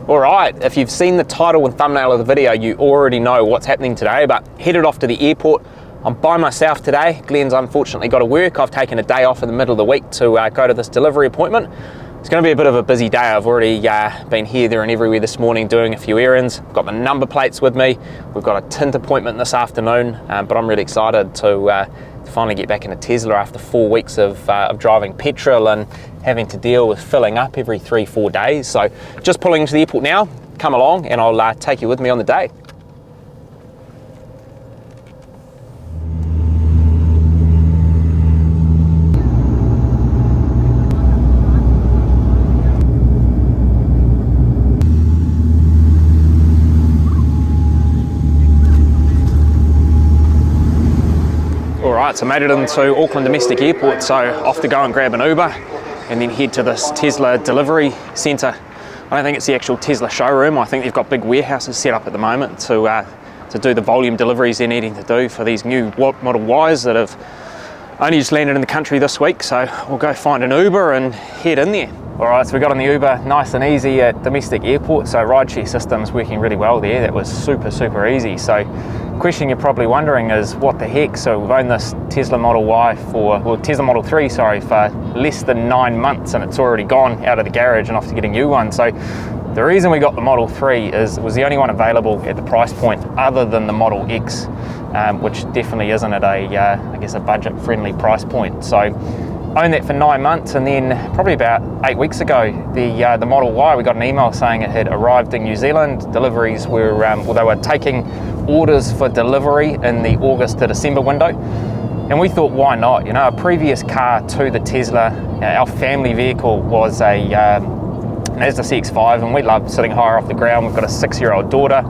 Alright, if you've seen the title and thumbnail of the video, you already know what's happening today, but headed off to the airport. I'm by myself today. Glenn's unfortunately got to work. I've taken a day off in the middle of the week to go to this delivery appointment. It's going to be a bit of a busy day. I've already been here, there and everywhere this morning doing a few errands. I've got my number plates with me. We've got a tint appointment this afternoon, but I'm really excited to finally get back in a Tesla after 4 weeks of driving petrol and having to deal with filling up every 3-4 days. So just pulling into the airport now. Come along and I'll take you with me on the day. So made it into Auckland Domestic Airport, so off to go and grab an Uber and then head to this Tesla delivery centre. I don't think it's the actual Tesla showroom. I think they've got big warehouses set up at the moment to do the volume deliveries they're needing to do for these new Model Ys that have only just landed in the country this week. So we'll go find an Uber and head in there. Alright, so we got on the Uber nice and easy at domestic airport, so rideshare system's working really well there. That was super easy. So question you're probably wondering is what the heck? So we've owned this Tesla Model Y Tesla Model 3, sorry, for less than 9 months, and it's already gone out of the garage and off to get a new one. So the reason we got the Model 3 is it was the only one available at the price point other than the Model X, which definitely isn't at I guess a budget friendly price point. So owned that for 9 months, and then probably about 8 weeks ago, the Model Y, we got an email saying it had arrived in New Zealand. Deliveries were, they were taking orders for delivery in the August to December window. And we thought, why not? You know, a previous car to the Tesla, our family vehicle was a Mazda CX-5, and we love sitting higher off the ground. We've got a 6-year-old daughter,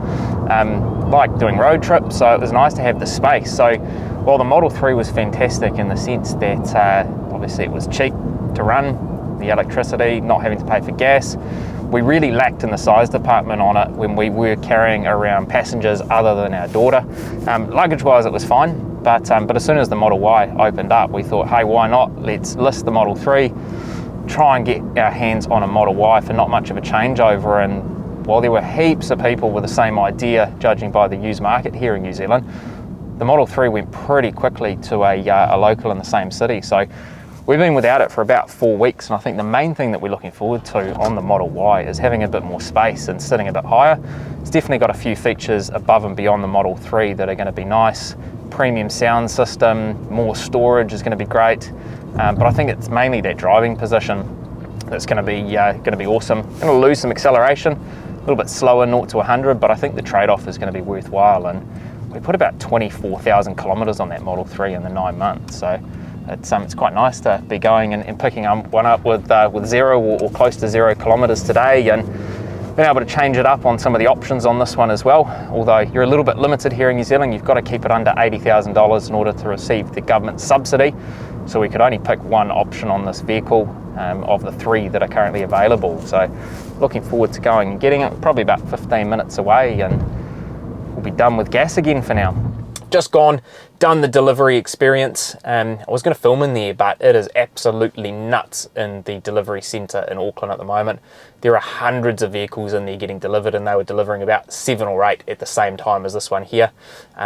like doing road trips, so it was nice to have the space. So while the Model 3 was fantastic in the sense that obviously it was cheap to run, the electricity, not having to pay for gas, we really lacked in the size department on it when we were carrying around passengers other than our daughter. Luggage wise it was fine, but as soon as the Model Y opened up, we thought, hey, why not? Let's list the Model 3, try and get our hands on a Model Y for not much of a changeover. And while there were heaps of people with the same idea, judging by the used market here in New Zealand, the Model 3 went pretty quickly to a local in the same city. So we've been without it for about 4 weeks, and I think the main thing that we're looking forward to on the Model Y is having a bit more space and sitting a bit higher. It's definitely got a few features above and beyond the Model 3 that are going to be nice. Premium sound system, more storage is going to be great, but I think it's mainly that driving position that's going to be awesome. Going to lose some acceleration, a little bit slower 0 to 100, but I think the trade-off is going to be worthwhile. And we put about 24,000 kilometres on that Model 3 in the 9 months, so it's quite nice to be going and picking one up with 0 or close to 0 kilometres today, and being able to change it up on some of the options on this one as well. Although you're a little bit limited here in New Zealand, you've got to keep it under $80,000 in order to receive the government subsidy. So we could only pick one option on this vehicle of the 3 that are currently available. So looking forward to going and getting it, probably about 15 minutes away, and we'll be done with gas again for now. Just done the delivery experience. I was going to film in there, but it is absolutely nuts in the delivery centre in Auckland at the moment. There are hundreds of vehicles in there getting delivered, and they were delivering about 7 or 8 at the same time as this one here.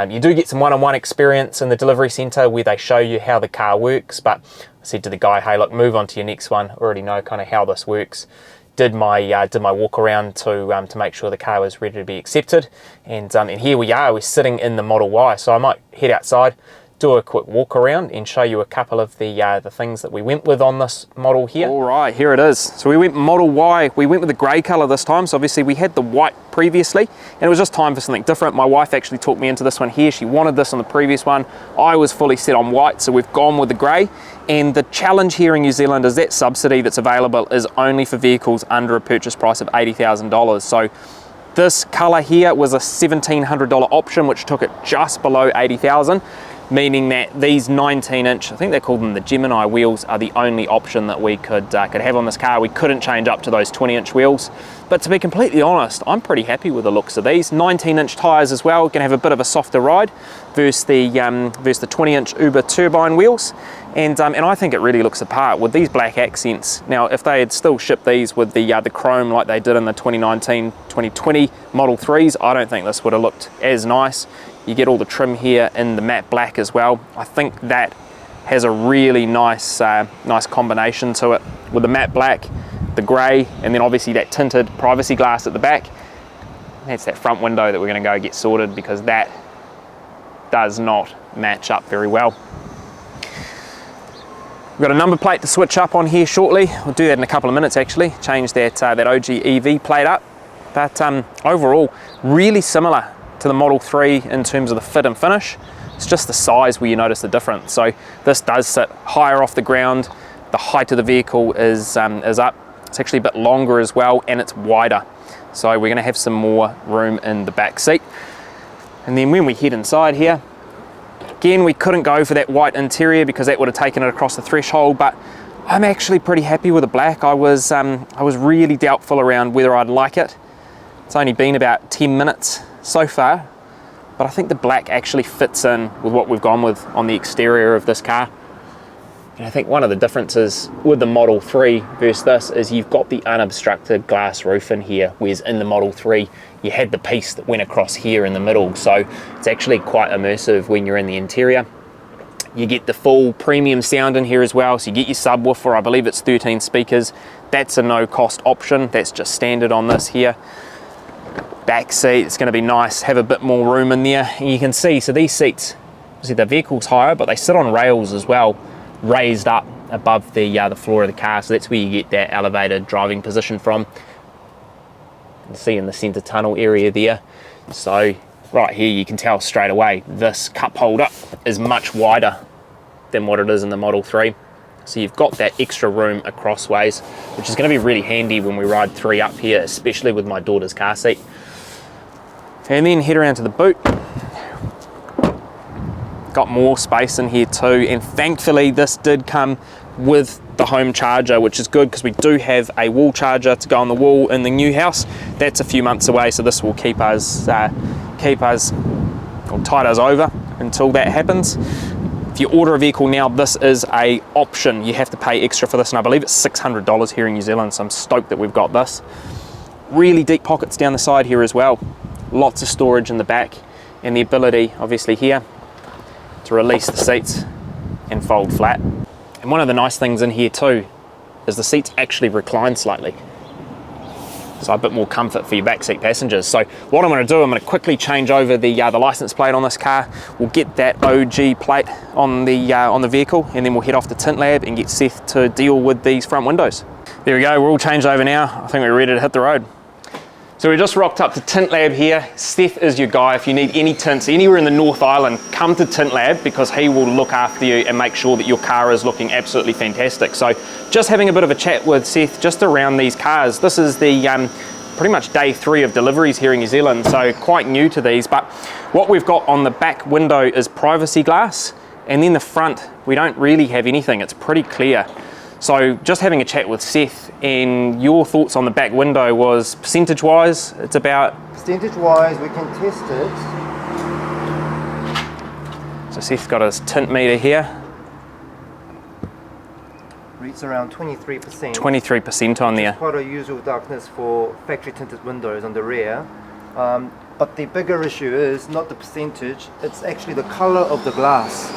You do get some one-on-one experience in the delivery centre where they show you how the car works, but I said to the guy, hey, look, move on to your next one. Already know kind of how this works. Did my walk around to make sure the car was ready to be accepted, and here we are. We're sitting in the Model Y, so I might head outside, do a quick walk around, and show you a couple of the things that we went with on this model here. All right, here it is. So we went Model Y. We went with the grey colour this time. So obviously we had the white previously, and it was just time for something different. My wife actually talked me into this one here. She wanted this on the previous one. I was fully set on white, so we've gone with the grey. And the challenge here in New Zealand is that subsidy that's available is only for vehicles under a purchase price of $80,000. So this colour here was a $1,700 option, which took it just below $80,000, meaning that these 19-inch, I think they call them the Gemini wheels, are the only option that we could have on this car. We couldn't change up to those 20-inch wheels. But to be completely honest, I'm pretty happy with the looks of these. 19-inch tyres as well, going to have a bit of a softer ride versus the 20-inch Uber turbine wheels. And I think it really looks apart with these black accents. Now, if they had still shipped these with the chrome like they did in the 2019-2020 Model 3s, I don't think this would have looked as nice. You get all the trim here in the matte black as well. I think that has a really nice nice combination to it with the matte black, the grey, and then obviously that tinted privacy glass at the back. That's that front window that we're going to go get sorted, because that does not match up very well. We've got a number plate to switch up on here shortly. We'll do that in a couple of minutes actually, change that, that OG EV plate up. But overall, really similar to the Model 3 in terms of the fit and finish. It's just the size where you notice the difference. So this does sit higher off the ground. The height of the vehicle is up. It's actually a bit longer as well, and it's wider. So we're going to have some more room in the back seat. And then when we head inside here, again, we couldn't go for that white interior because that would have taken it across the threshold, but I'm actually pretty happy with the black. I was really doubtful around whether I'd like it. It's only been about 10 minutes so far, but I think the black actually fits in with what we've gone with on the exterior of this car. And I think one of the differences with the Model 3 versus this is you've got the unobstructed glass roof in here, whereas in the Model 3 you had the piece that went across here in the middle. So it's actually quite immersive when you're in the interior. You get the full premium sound in here as well, so you get your subwoofer. I believe it's 13 speakers. That's a no cost option, that's just standard on this here. Back seat, it's going to be nice, have a bit more room in there. And you can see, so these seats, obviously the vehicle's higher, but they sit on rails as well, raised up above the floor of the car, so that's where you get that elevated driving position from. You can see in the center tunnel area there. So right here you can tell straight away this cup holder is much wider than what it is in the Model 3. So you've got that extra room across ways, which is going to be really handy when we ride 3 up here, especially with my daughter's car seat. And then head around to the boot. Got more space in here too, and thankfully this did come with the home charger, which is good because we do have a wall charger to go on the wall in the new house. That's a few months away, so this will keep us or tide us over until that happens. If you order a vehicle now, this is a option. You have to pay extra for this, and I believe it's $600 here in New Zealand, so I'm stoked that we've got this. Really deep pockets down the side here as well. Lots of storage in the back, and the ability obviously here to release the seats and fold flat. And one of the nice things in here too is the seats actually recline slightly, so a bit more comfort for your backseat passengers. So what I'm going to do, I'm going to quickly change over the license plate on this car. We'll get that OG plate on the vehicle, and then we'll head off to TintLab and get Seth to deal with these front windows. There we go, we're all changed over now. I think we're ready to hit the road. So we just rocked up to TintLab here. Seth is your guy. If you need any tints anywhere in the North Island, come to TintLab, because he will look after you and make sure that your car is looking absolutely fantastic. So just having a bit of a chat with Seth just around these cars. This is the pretty much day 3 of deliveries here in New Zealand, so quite new to these. But what we've got on the back window is privacy glass, and then the front, we don't really have anything. It's pretty clear. So just having a chat with Seth, and your thoughts on the back window was percentage-wise, it's about... Percentage-wise, we can test it. So Seth's got his tint meter here. Reads around 23%. 23% on there. Quite a usual darkness for factory tinted windows on the rear. But the bigger issue is not the percentage, it's actually the color of the glass.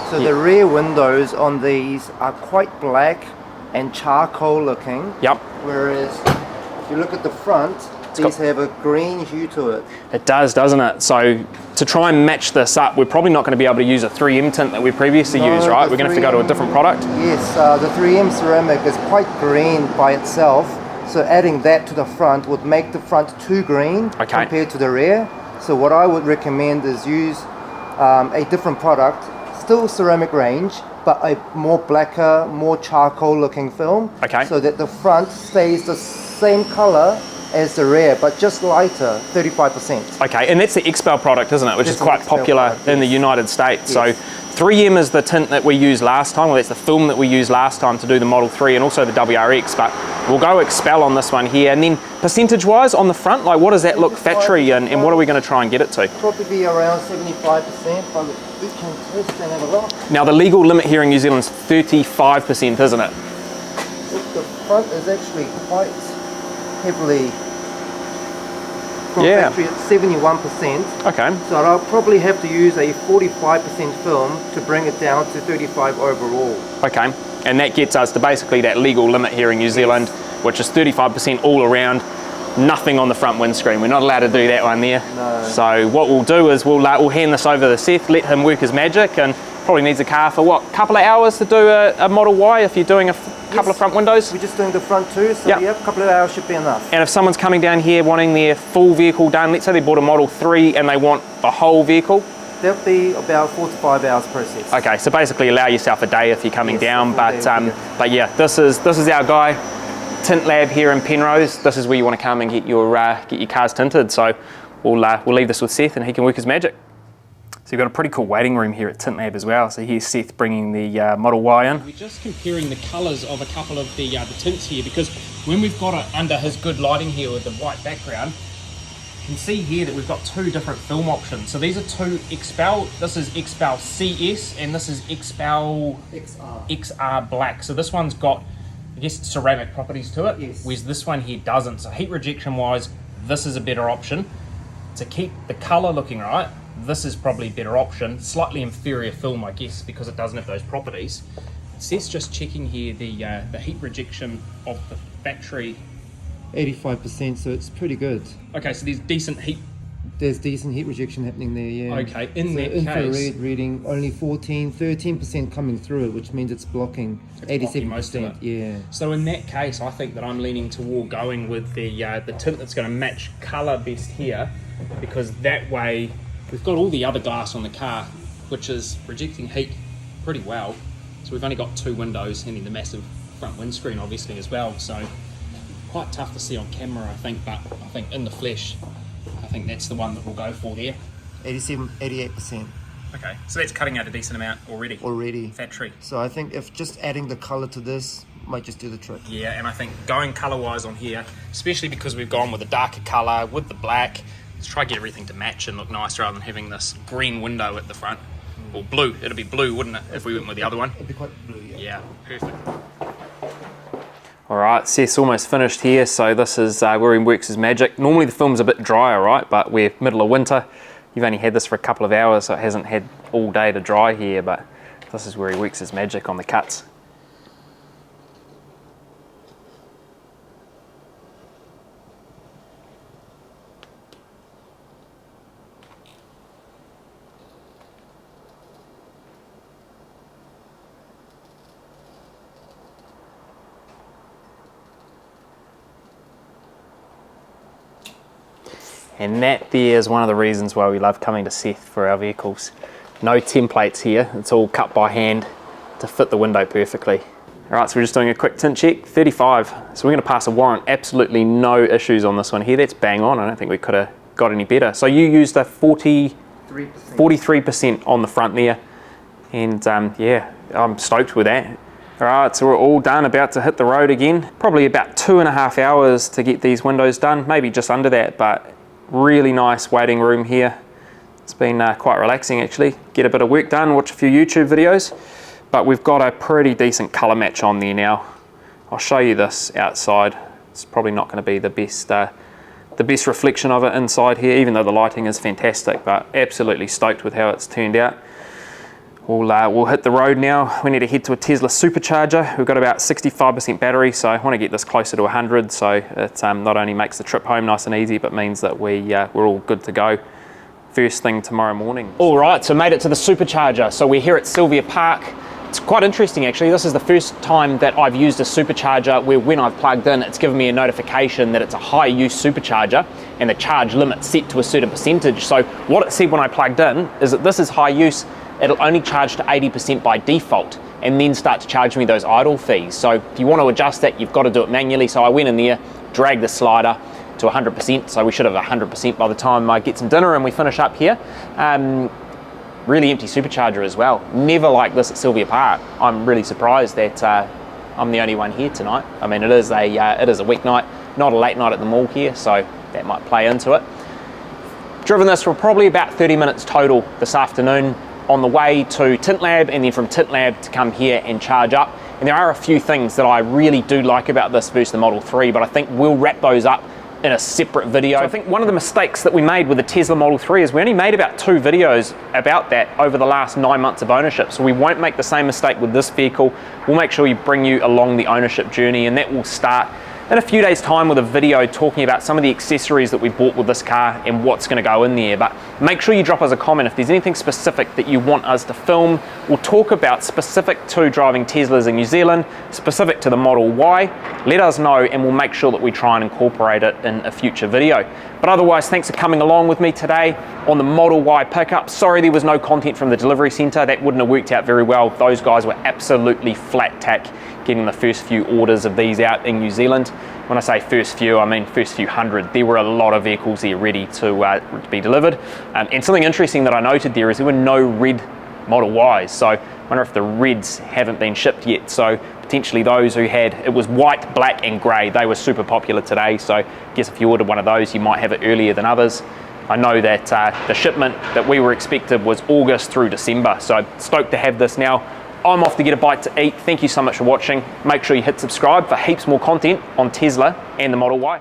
So the rear windows on these are quite black and charcoal looking. Yep. Whereas if you look at the front, these have a green hue to it. It does, doesn't it? So to try and match this up, we're probably not going to be able to use a 3M tint that we previously used, right? We're going to have to go to a different product. Yes, the 3M ceramic is quite green by itself. So adding that to the front would make the front too green compared to the rear. So what I would recommend is use a different product, still ceramic range, but a more blacker, more charcoal looking film. So that the front stays the same color as the rear, but just lighter, 35%. Okay, and that's the Expel product, isn't it? Which is quite popular product, in the United States. Yes. So 3M is the tint that we used last time, well that's the film that we used last time to do the Model 3 and also the WRX, but we'll go Expel on this one here. And then percentage-wise on the front, like what does that look factory and what are we going to try and get it to? Probably be around 75%, but we can test and have a look. Now the legal limit here in New Zealand is 35%, isn't it? Look, the front is actually quite heavily from factory at 71%. Okay. So I'll probably have to use a 45% film to bring it down to 35 overall. Okay, and that gets us to basically that legal limit here in New Zealand, which is 35% all around, nothing on the front windscreen. We're not allowed to do that one there. No. So what we'll do is we'll hand this over to Seth, let him work his magic, and probably needs a car for what, couple of hours to do a Model Y if you're doing a couple of front windows? We're just doing the front too, so a couple of hours should be enough. And if someone's coming down here wanting their full vehicle done, let's say they bought a Model 3 and they want the whole vehicle? That'll be about 4 to 5 hours process. Okay, so basically allow yourself a day if you're coming down, but yeah, this is our guy, TintLab here in Penrose. This is where you want to come and get your cars tinted. So we'll leave this with Seth and he can work his magic. So you've got a pretty cool waiting room here at TintLab as well. So here's Seth bringing the Model Y in. We're just comparing the colours of a couple of the tints here, because when we've got it under his good lighting here with the white background, you can see here that we've got two different film options. So these are two Expel. This is Expel CS and this is Expel XR Black. So this one's got, I guess, ceramic properties to it, whereas this one here doesn't. So heat rejection wise, this is a better option. To keep the colour looking right, this is probably a better option. Slightly inferior film, I guess, because it doesn't have those properties. Seth's just checking here the heat rejection of the factory. 85%, so it's pretty good. Okay, so there's decent heat. There's decent heat rejection happening there, yeah. Okay, in that infrared case, reading only 13% coming through it, which means it's blocking 87%. Most of it. Yeah. So in that case, I think that I'm leaning toward going with the tint that's going to match colour best here, because that way we've got all the other glass on the car, which is rejecting heat pretty well. So we've only got two windows and then the massive front windscreen obviously as well. So quite tough to see on camera, I think, but I think in the flesh, I think that's the one that we'll go for there. 88%. Okay, so that's cutting out a decent amount already. Factory. So I think if just adding the colour to this might just do the trick. Yeah, and I think going colour-wise on here, especially because we've gone with a darker colour, with the black, let's try to get everything to match and look nice rather than having this green window at the front. Or blue, it'd be blue, wouldn't it, if we went with the other one? It'd be quite blue, yeah. Yeah, perfect. Alright, Seth's almost finished here, so this is where he works his magic. Normally the film's a bit drier, right, but we're middle of winter. You've only had this for a couple of hours, so it hasn't had all day to dry here, but this is where he works his magic on the cuts. And that there is one of the reasons why we love coming to Seth for our vehicles. No templates here, it's all cut by hand to fit the window perfectly. All right, so we're just doing a quick tint check, 35. So we're gonna pass a warrant, absolutely no issues on this one here. That's bang on, I don't think we could have got any better. So you used a 43% on the front there. And yeah, I'm stoked with that. All right, so we're all done, about to hit the road again. Probably about 2.5 hours to get these windows done, maybe just under that, but really nice waiting room here. It's been quite relaxing actually. Get a bit of work done, watch a few YouTube videos, but we've got a pretty decent color match on there now. I'll show you this outside. It's probably not going to be the best reflection of it inside here, even though the lighting is fantastic, but absolutely stoked with how it's turned out. We'll hit the road now. We need to head to a Tesla Supercharger. We've got about 65% battery, so I want to get this closer to 100, so it not only makes the trip home nice and easy, but means that we're all good to go first thing tomorrow morning. All right, so made it to the Supercharger. So we're here at Sylvia Park. It's quite interesting actually. This is the first time that I've used a supercharger where when I've plugged in, it's given me a notification that it's a high use supercharger and the charge limit set to a certain percentage. So what it said when I plugged in is that this is high use. It'll only charge to 80% by default and then start to charge me those idle fees. So if you want to adjust that, you've got to do it manually. So I went in there, dragged the slider, to 100%, so we should have 100% by the time I get some dinner and we finish up here. Really empty supercharger as well. Never like this at Sylvia Park. I'm really surprised that I'm the only one here tonight. I mean, it is a weeknight, not a late night at the mall here, so that might play into it. Driven this for probably about 30 minutes total this afternoon on the way to TintLab, and then from TintLab to come here and charge up. And there are a few things that I really do like about this versus the Model 3, but I think we'll wrap those up in a separate video. So I think one of the mistakes that we made with the Tesla Model 3 is we only made about 2 videos about that over the last 9 months of ownership. So we won't make the same mistake with this vehicle. We'll make sure we bring you along the ownership journey, and that will start in a few days' time with a video talking about some of the accessories that we bought with this car and what's going to go in there. But make sure you drop us a comment if there's anything specific that you want us to film. We'll talk about specific to driving Teslas in New Zealand, specific to the Model Y. Let us know and we'll make sure that we try and incorporate it in a future video. But otherwise, thanks for coming along with me today on the Model Y pickup. Sorry there was no content from the delivery centre. That wouldn't have worked out very well. Those guys were absolutely flat tack getting the first few orders of these out in New Zealand. When I say first few, I mean first few hundred. There were a lot of vehicles there ready to be delivered. And something interesting that I noted there is there were no red Model Ys. So I wonder if the reds haven't been shipped yet. So potentially those who had, it was white, black and grey. They were super popular today. So I guess if you ordered one of those, you might have it earlier than others. I know that the shipment that we were expected was August through December. So stoked to have this now. I'm off to get a bite to eat. Thank you so much for watching. Make sure you hit subscribe for heaps more content on Tesla and the Model Y.